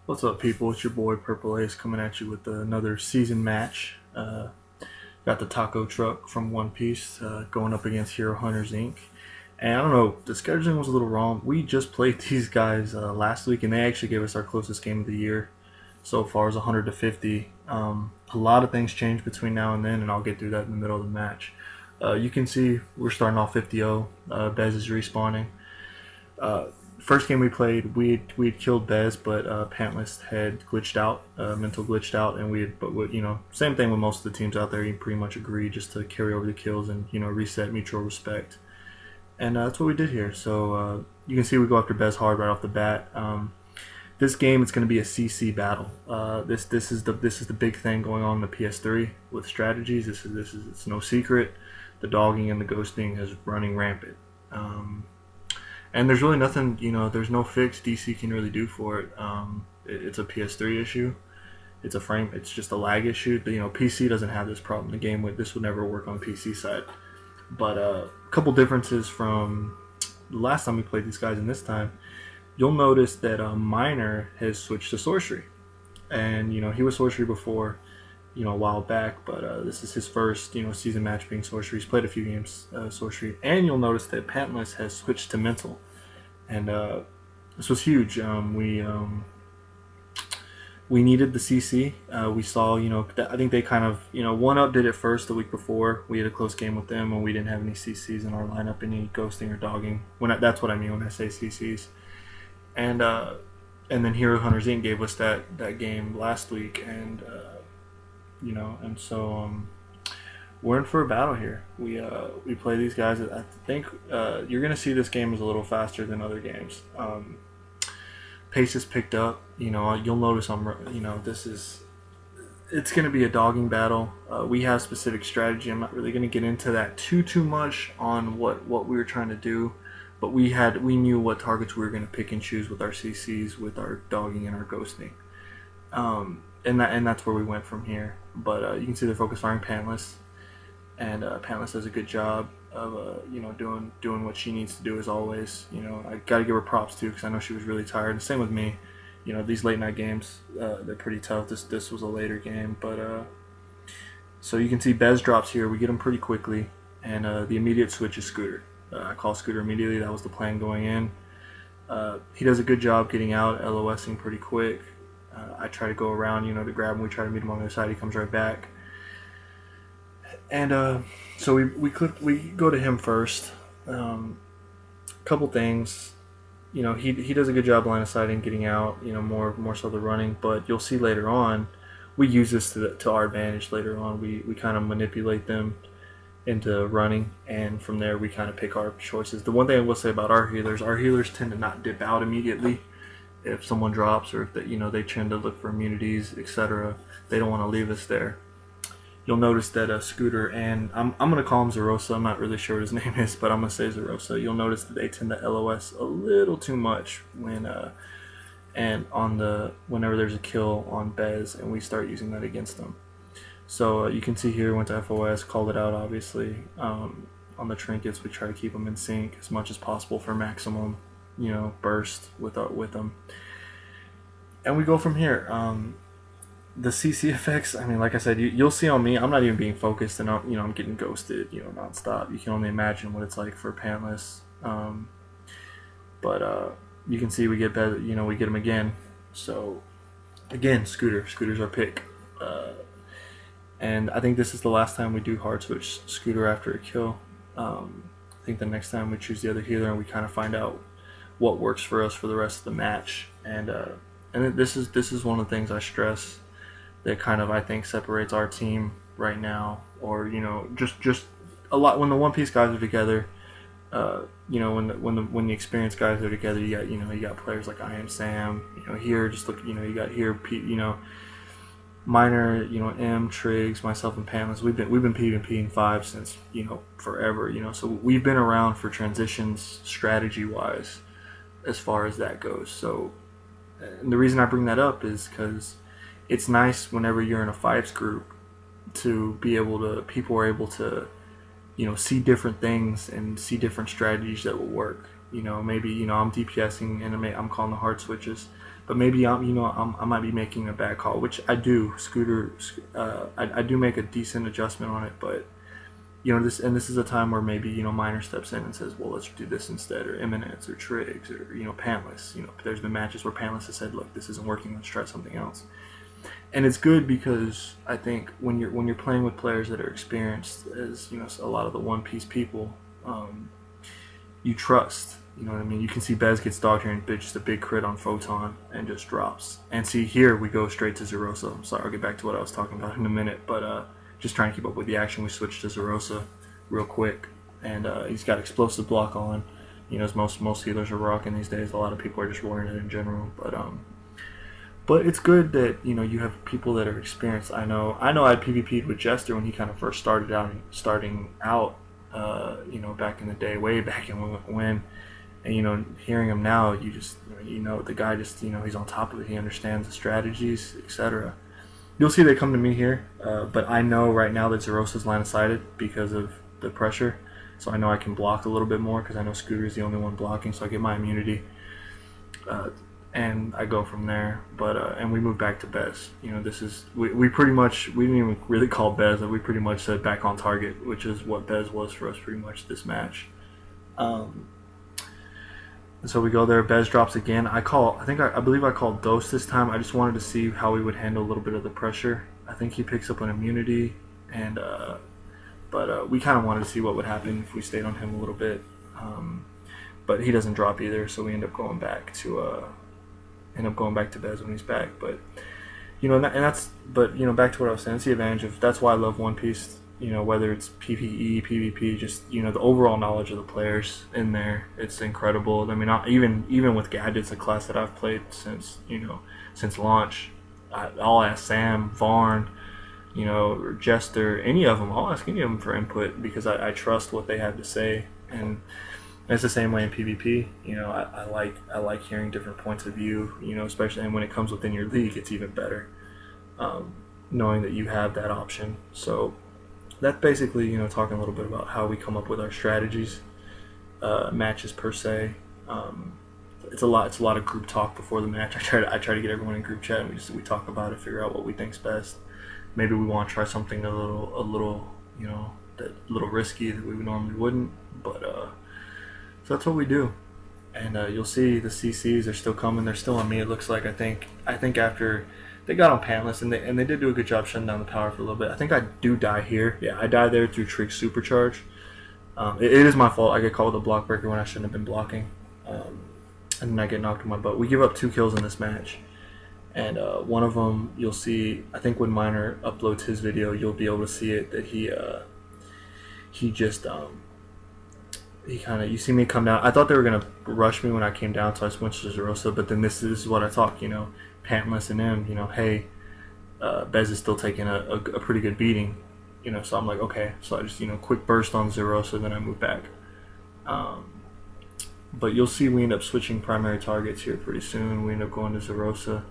What's up, people? It's your boy Purple Ace coming at you with another season match. Got the taco truck from One Piece going up against Hero Hunters Inc. And I don't know, the scheduling was a little wrong. We just played these guys last week, and they actually gave us our closest game of the year so far, is 100 to 50. A lot of things changed between now and then, and I'll get through that in the middle of the match. You can see we're starting off 50-0. Bez is respawning. First game we played, we'd killed Bez, but Pantless had glitched out, mental glitched out, and same thing with most of the teams out there. You pretty much agreed just to carry over the kills and reset mutual respect, and that's what we did here. So you can see we go after Bez hard right off the bat. This game, it's going to be a CC battle. This is the big thing going on in the PS3 with strategies. It's no secret. The dogging and the ghosting is running rampant. And there's really nothing, there's no fix DC can really do for it. It's a PS3 issue. It's just a lag issue. PC doesn't have this problem. This would never work on PC side. But a couple differences from the last time we played these guys and this time, you'll notice that Miner has switched to sorcery. And, he was sorcery before, a while back, but this is his first, season match being sorcery. He's played a few games sorcery, and you'll notice that Pantless has switched to mental, and this was huge. We needed the CC. We saw, I think they kind of, One Up did it first the week before. We had a close game with them, and we didn't have any CCs in our lineup, any ghosting or dogging. That's what I mean when I say CCs, and then Hero Hunters Inc. gave us that game last week, and so we're in for a battle here. We play these guys. I think you're gonna see this game is a little faster than other games. Pace is picked up. You'll notice it's gonna be a dogging battle. We have specific strategy. I'm not really gonna get into that too much on what we were trying to do, but we knew what targets we were gonna pick and choose with our CCs, with our dogging and our ghosting. And that's where we went from here. But you can see they're focus firing Pantless, and Pantless does a good job of doing what she needs to do as always. I got to give her props too, because I know she was really tired. And same with me. These late night games, they're pretty tough. This was a later game, but so you can see Bez drops here. We get him pretty quickly, and the immediate switch is Scooter. I call Scooter immediately. That was the plan going in. He does a good job getting out, LOSing pretty quick. I try to go around, to grab him. We try to meet him on the other side. He comes right back, and so we go to him first. Couple things, he does a good job line of sighting, getting out. More so the running. But you'll see later on, we use this to our advantage. Later on, we kind of manipulate them into running, and from there we kind of pick our choices. The one thing I will say about our healers tend to not dip out immediately. If someone drops, or if they tend to look for immunities, etc., they don't want to leave us there. You'll notice that Scooter, and I'm gonna call him Zerosa. I'm not really sure what his name is, but I'm gonna say Zerosa. You'll notice that they tend to LOS a little too much whenever there's a kill on Bez, and we start using that against them. So you can see here, went to FOS, called it out obviously. On the trinkets, we try to keep them in sync as much as possible for maximum burst with them, and we go from here. The CC effects, like I said, you'll see on me, I'm not even being focused, and I'm getting ghosted nonstop. You can only imagine what it's like for Pantless. But you can see we get better, we get him again. So again, Scooter's our pick, and I think this is the last time we do hard switch Scooter after a kill. I think the next time we choose the other healer, and we kind of find out what works for us for the rest of the match. And this is one of the things I stress that kind of, I think, separates our team right now, or just a lot when the One Piece guys are together. When the experienced guys are together, you got players like I Am Sam. Here, just look, you got here Pete, Miner, M, Triggs, myself, and Pantless. We've been PvPing 5 since forever. So we've been around for transitions strategy wise, as far as that goes. So, and the reason I bring that up is because it's nice whenever you're in a fives group to be able to, people are able to, see different things and see different strategies that will work. Maybe, I'm DPSing and I'm calling the hard switches. but maybe I might be making a bad call, which I do. Scooter, I do make a decent adjustment on it, but this is a time where maybe Minor steps in and says, well, let's do this instead, or Eminence or Triggs or Pantless. There's been matches where Pantless has said, look, this isn't working, let's try something else. And it's good because I think when you're playing with players that are experienced, as a lot of the One Piece people, you trust. You know what I mean? You can see Bez gets dogged here and just a big crit on Photon and just drops. And see here we go straight to Zerosa. I'm sorry, I'll get back to what I was talking about in a minute, but just trying to keep up with the action, we switched to Zerosa real quick, and he's got explosive block on. As most healers are rocking these days. A lot of people are just wearing it in general, but it's good that you have people that are experienced. I know I PvP'd with Jester when he kind of first starting out, back in the day, way back in when. And hearing him now, you just the guy just he's on top of it. He understands the strategies, etc. You'll see they come to me here, but I know right now that Zerosa's line of sighted because of the pressure, so I know I can block a little bit more because I know Scooter is the only one blocking, so I get my immunity, and I go from there. But and we move back to Bez. This is we pretty much, we didn't even really call Bez. We pretty much said back on target, which is what Bez was for us pretty much this match. And so we go there. Bez drops again. I believe I called Dose this time. I just wanted to see how he would handle a little bit of the pressure. I think he picks up an immunity, and but we kind of wanted to see what would happen if we stayed on him a little bit. But he doesn't drop either, so we end up going back to Bez when he's back. But back to what I was saying. It's the advantage of, that's why I love One Piece. Whether it's PvE, PvP, just the overall knowledge of the players in there, it's incredible. I mean, even with Gadget's a class that I've played since launch. I'll ask Sam, Varn, or Jester, any of them. I'll ask any of them for input because I trust what they have to say, and it's the same way in PvP. I like hearing different points of view. Especially, and when it comes within your league, it's even better, knowing that you have that option. So that's basically, talking a little bit about how we come up with our strategies, matches per se. It's a lot of group talk before the match. I try to get everyone in group chat, and we talk about it, figure out what we think's best. Maybe we want to try something a little risky that we normally wouldn't, but so that's what we do. And you'll see the CCs are still coming. They're still on me. It looks like I think after they got on Pantless, and they did do a good job shutting down the power for a little bit. I think I do die here. Yeah, I die there through Triggs Supercharge. It is my fault. I get called a block breaker when I shouldn't have been blocking. And then I get knocked in my butt. We give up 2 kills in this match. And one of them, you'll see, I think when Minor uploads his video, you'll be able to see it, that you see me come down. I thought they were going to rush me when I came down, so I switched to Zerosa, but then this is what I thought, Pantless and him, hey, Bez is still taking a pretty good beating, so I'm like, okay, so I just, quick burst on Zerosa, then I move back. But you'll see we end up switching primary targets here pretty soon. We end up going to Zerosa,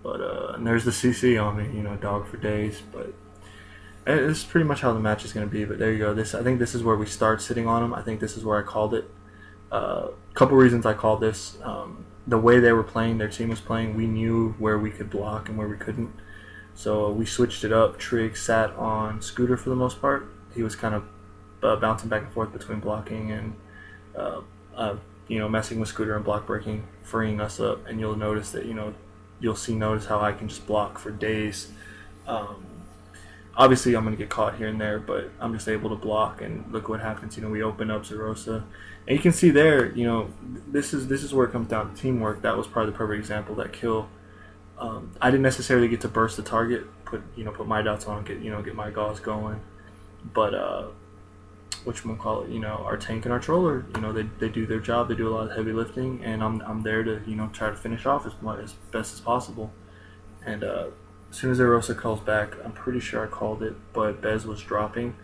but and there's the CC on me, dog for days, but it's pretty much how the match is going to be. But there you go. I think this is where we start sitting on them. I think this is where I called it. Couple reasons I called this. The way they were playing, their team was playing, we knew where we could block and where we couldn't. So we switched it up. Trig sat on Scooter for the most part. He was kind of bouncing back and forth between blocking and messing with Scooter and block breaking, freeing us up. And you'll notice that notice how I can just block for days. Obviously, I'm going to get caught here and there, but I'm just able to block, and look what happens. We open up Zerosa, and you can see there, this is where it comes down to teamwork. That was probably the perfect example. That kill, I didn't necessarily get to burst the target, put my dots on, get my gauze going, but our tank and our troller, they do their job. They do a lot of heavy lifting, and I'm there to try to finish off as best as possible. And as soon as Zerosa calls back, I'm pretty sure I called it, but Bez was dropping,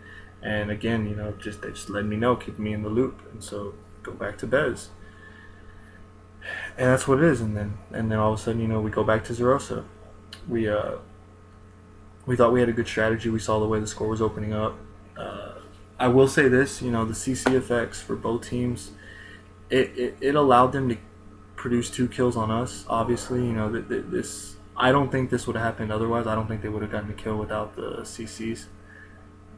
and again, they just let me know, keep me in the loop, and so go back to Bez, and that's what it is. And then all of a sudden, we go back to Zerosa. We thought we had a good strategy. We saw the way the score was opening up. I will say this, the CC effects for both teams, it allowed them to produced 2 kills on us. Obviously, you know, this, I don't think this would have happened otherwise. I don't think they would have gotten a kill without the CCs.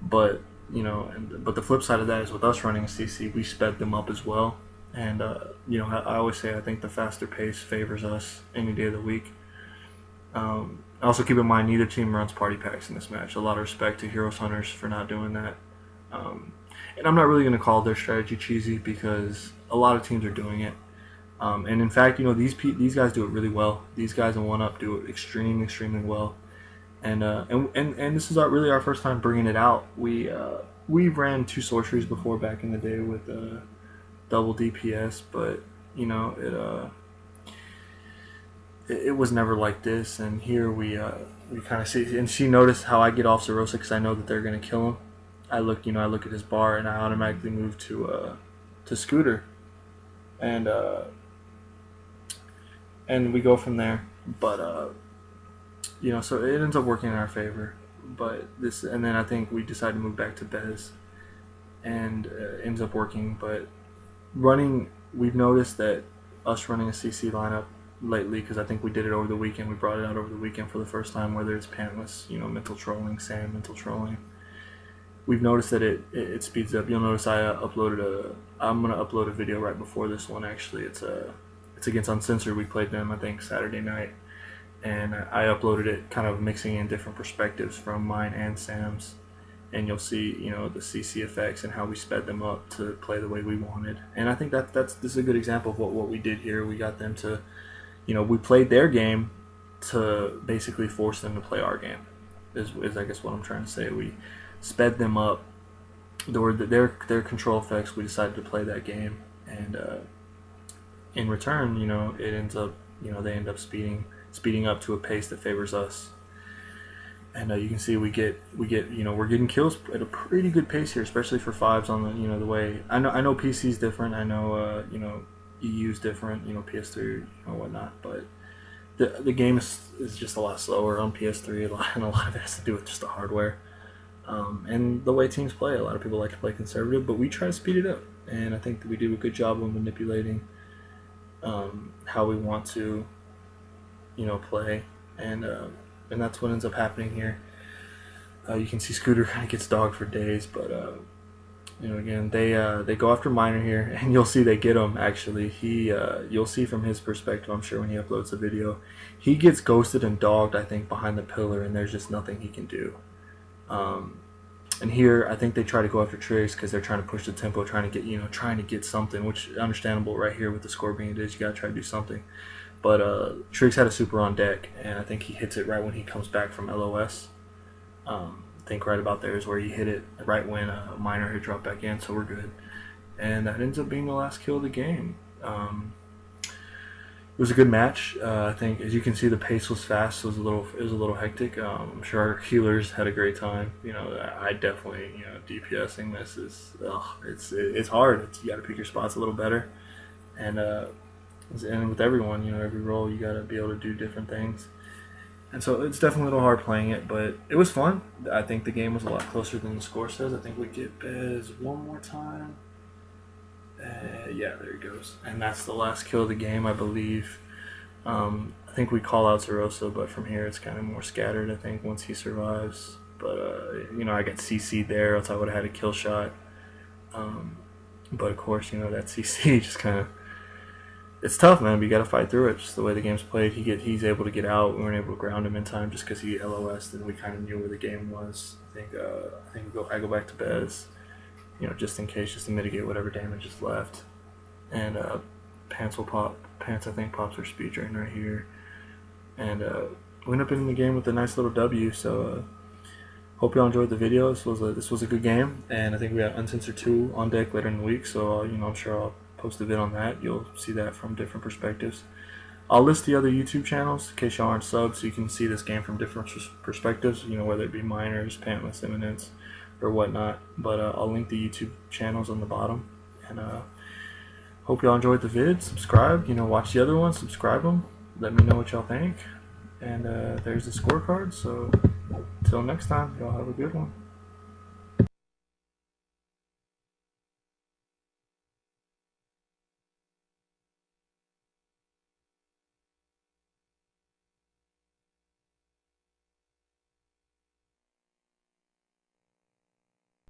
But, you know, but the flip side of that is with us running a CC, we sped them up as well. And, you know, I always say I think the faster pace favors us any day of the week. Also keep in mind, neither team runs party packs in this match. A lot of respect to Heroes Hunters for not doing that. And I'm not really going to call their strategy cheesy because a lot of teams are doing it. And in fact, you know, these guys do it really well. These guys in 1UP do it extremely well. And this is really our first time bringing it out. We ran 2 sorceries before back in the day with double DPS, but you know it was never like this. And here we kind of see, and she noticed how I get off Zerosa because I know that they're gonna kill him. I look at his bar and I automatically move to Scooter, and we go from there. But you know, so it ends up working in our favor. But and then I think we decide to move back to Bez, and ends up working. But we've noticed that us running a CC lineup lately, because I think we did it over the weekend. We brought it out over the weekend for the first time, whether it's Pantless, you know, mental trolling, Sam, mental trolling. We've noticed that it speeds up. You'll notice I'm gonna upload a video right before this one. Actually, it's against Uncensored. We played them, I think, Saturday night, and I uploaded it, kind of mixing in different perspectives from mine and Sam's, and you'll see, you know, the CC effects and how we sped them up to play the way we wanted. And I think this is a good example of what we did here. We got them to, you know, we played their game to basically force them to play our game. Is I guess what I'm trying to say. We sped them up. Their control effects. We decided to play that game, and in return, you know, it ends up, you know, they end up speeding up to a pace that favors us. And you can see we get, you know, we're getting kills at a pretty good pace here, especially for 5s on the, you know, the way. I know PC's different. I know, you know, EU's different. You know, PS3, you know, whatnot. But the game is just a lot slower on PS3, and a lot of it has to do with just the hardware. And the way teams play. A lot of people like to play conservative, but we try to speed it up. And I think that we do a good job of manipulating how we want to, you know, play. And that's what ends up happening here. You can see Scooter kind of gets dogged for days, but you know, again, they go after Miner here, and you'll see they get him. Actually, you'll see from his perspective, I'm sure, when he uploads the video, he gets ghosted and dogged, I think, behind the pillar, and there's just nothing he can do. And here, I think they try to go after Triggs because they're trying to push the tempo, trying to get something, which is understandable right here with the score being it is. You gotta try to do something. But Triggs had a super on deck, and I think he hits it right when he comes back from LOS. I think right about there is where he hit it, right when Miner had dropped back in, so we're good. And that ends up being the last kill of the game. It was a good match. I think, as you can see, the pace was fast. So it was a little hectic. I'm sure our healers had a great time. You know, I definitely, you know, DPSing this is, it's hard. You got to pick your spots a little better, and with everyone, you know, every role you got to be able to do different things. And so it's definitely a little hard playing it, but it was fun. I think the game was a lot closer than the score says. I think we get Bez one more time. Yeah, there he goes. And that's the last kill of the game, I believe. I think we call out Zerosa, but from here it's kind of more scattered, I think, once he survives. But, you know, I got CC'd there, else I would have had a kill shot. But, of course, you know, that CC just kind of... It's tough, man, but you got to fight through it. Just the way the game's played, he's able to get out. We weren't able to ground him in time just because he LOS'd, and we kind of knew where the game was. I go back to Bez, you know, just in case, just to mitigate whatever damage is left. And Pants will pop. Pants, I think, pops her speed drain right here. And we end up in the game with a nice little W. So hope y'all enjoyed the video. This was a good game, and I think we have Uncensored 2 on deck later in the week. So you know, I'm sure I'll post a vid on that. You'll see that from different perspectives. I'll list the other YouTube channels in case y'all aren't subbed, so you can see this game from different perspectives. You know, whether it be Miners, Pantless, Imminence, or whatnot. But I'll link the YouTube channels on the bottom. And hope y'all enjoyed the vid. Subscribe. You know, watch the other ones. Subscribe them. Let me know what y'all think. And there's the scorecard. So until next time, y'all have a good one.